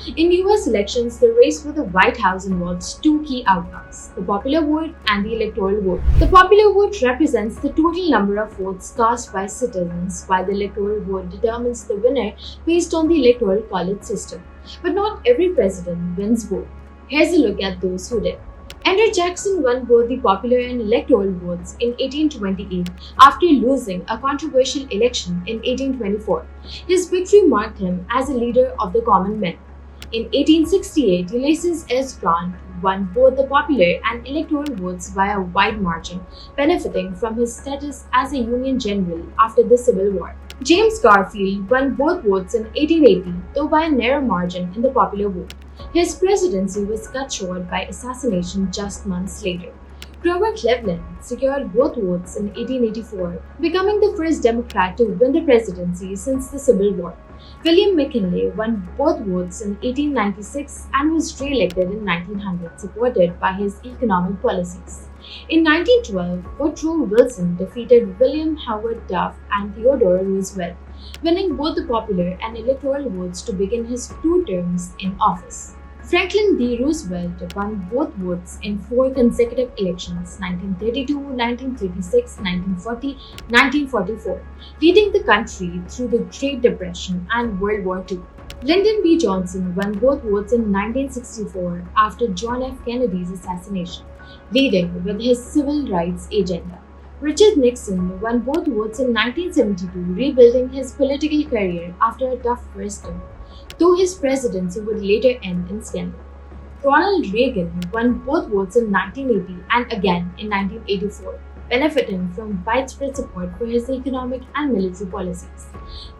In US elections, the race for the White House involves two key outcomes, the popular vote and the electoral vote. The popular vote represents the total number of votes cast by citizens, while the electoral vote determines the winner based on the electoral college system. But not every president wins both. Here's a look at those who did. Andrew Jackson won both the popular and electoral votes in 1828 after losing a controversial election in 1824. His victory marked him as a leader of the common men. In 1868, Ulysses S. Grant won both the popular and electoral votes by a wide margin, benefiting from his status as a Union general after the Civil War. James Garfield won both votes in 1880, though by a narrow margin in the popular vote. His presidency was cut short by assassination just months later. Grover Cleveland secured both votes in 1884, becoming the first Democrat to win the presidency since the Civil War. William McKinley won both votes in 1896 and was re-elected in 1900, supported by his economic policies. In 1912, Woodrow Wilson defeated William Howard Taft and Theodore Roosevelt, winning both the popular and electoral votes to begin his two terms in office. Franklin D. Roosevelt won both votes in four consecutive elections 1932, 1936, 1940, 1944, leading the country through the Great Depression and World War II. Lyndon B. Johnson won both votes in 1964 after John F. Kennedy's assassination, leading with his civil rights agenda. Richard Nixon won both votes in 1972, rebuilding his political career after a tough first term, though his presidency would later end in scandal. Ronald Reagan won both votes in 1980 and again in 1984, benefiting from widespread support for his economic and military policies.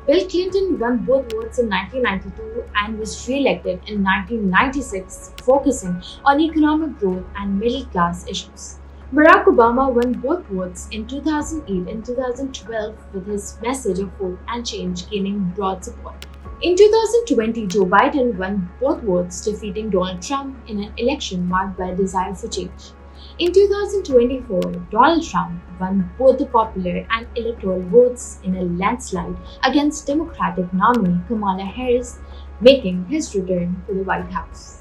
Bill Clinton won both votes in 1992 and was re-elected in 1996, focusing on economic growth and middle-class issues. Barack Obama won both votes in 2008 and 2012 with his message of hope and change gaining broad support. In 2020, Joe Biden won both votes, defeating Donald Trump in an election marked by a desire for change. In 2024, Donald Trump won both the popular and electoral votes in a landslide against Democratic nominee Kamala Harris, making his return to the White House.